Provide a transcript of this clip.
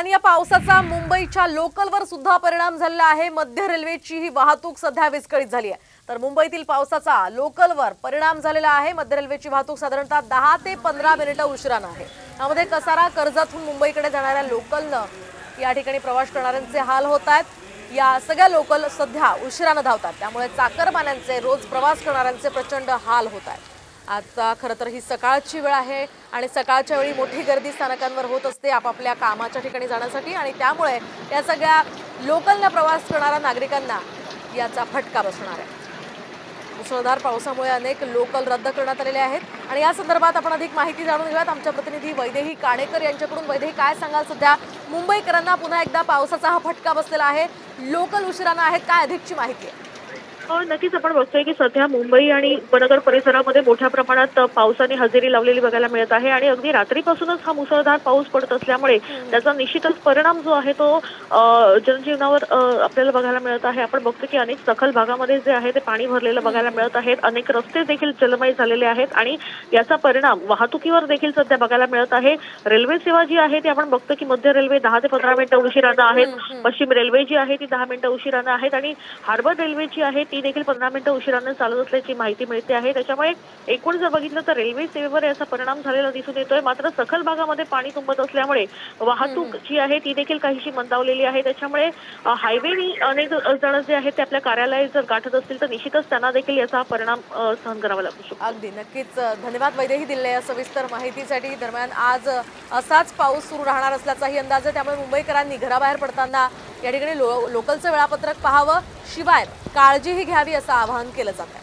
आणि या पावसाचा मुंबईच्या लोकलवर सुद्धा परिणाम झालेला आहे। मध्य रेल्वेची ही वाहतूक सध्या विस्कळीत झाली आहे। तर मुंबईतील पावसाचा लोकलवर परिणाम झालेला आहे। मध्य रेल्वेची वाहतूक साधारणतः 10 ते 15 मिनिटे उशिराने आहे। यामध्ये कसारा कर्जतहून मुंबईकडे जाणाऱ्या लोकलने या ठिकाणी प्रवास करणाऱ्यांचे हाल होत आहेत। या सगळ्या लोकल सध्या उशिराने धावतात, त्यामुळे चाकरमान्यांचे रोज प्रवास करणाऱ्यांचे प्रचंड हाल होत आहेत। आता खरं तर ही सकाळची वेळ आहे आणि सकाळच्या वेळी मोठी गर्दी स्थानकांवर होत असते आपापल्या कामाच्या ठिकाणी जाण्यासाठी, आणि त्यामुळे या सगळ्या लोकलने प्रवास करणाऱ्या नागरिकांना याचा फटका बसणार आहे। मुसळधार पावसामुळे अनेक लोकल रद्द करण्यात आलेले आहेत आणि या संदर्भात आपण अधिक माहिती जाणून घेऊयात आमच्या प्रतिनिधी वैदेही काणेकर यांच्याकडून। वैदेही, काय सांगाल, सध्या मुंबईकरांना पुन्हा एकदा पावसाचा हा फटका बसलेला आहे, लोकल उशिराने आहेत, काय अधिकची माहिती आहे? नक्कीच आपण बघतोय की सध्या मुंबई आणि उपनगर परिसरामध्ये मोठ्या प्रमाणात पावसाने हजेरी लावलेली बघायला मिळत आहे आणि अगदी रात्रीपासूनच हा मुसळधार पाऊस पडत असल्यामुळे त्याचा निश्चितच परिणाम जो आहे तो जनजीवनावर आपल्याला बघायला मिळत आहे। आपण बघतो की अनेक सखल भागामध्ये जे आहे ते पाणी भरलेलं बघायला मिळत आहे। अनेक रस्ते देखील जलमय झालेले आहेत आणि याचा परिणाम वाहतुकीवर देखील सध्या बघायला मिळत आहे। रेल्वे सेवा जी आहे ती आपण बघतो की मध्य रेल्वे 10 ते 15 मिनिटं उशिराने आहेत, पश्चिम रेल्वे जी आहे ती 10 मिनिटं उशिराने आहेत आणि हार्बर रेल्वे जी आहे ती देखील 15 मिनिटं उशिराने चालत असल्याची माहिती मिळते आहे। त्याच्यामुळे एकूण जर बघितलं तर रेल्वे सेवेवर याचा परिणाम झालेला दिसून येतोय। मात्र सखल भागामध्ये पाणी तुंबत असल्यामुळे वाहतूक जी आहे ती देखील काहीशी मंदावलेली आहे। त्याच्यामुळे हायवेनी अनेक जण जे आहेत ते आपल्या कार्यालय जर गाठत असतील तर निश्चितच त्यांना देखील याचा परिणाम सहन करावा लागू शकतो। अगदी नक्कीच धन्यवाद वैदेही दिलेल्या सविस्तर माहितीसाठी। दरम्यान आज असाच पाऊस सुरू राहणार असल्याचाही अंदाज आहे, त्यामुळे मुंबईकरांनी घराबाहेर पडताना या ठिकाणी लोकलचं वेळापत्रक पाहावं, शिवाय काळजीही घ्यावी असं आवाहन केलं जात आहे।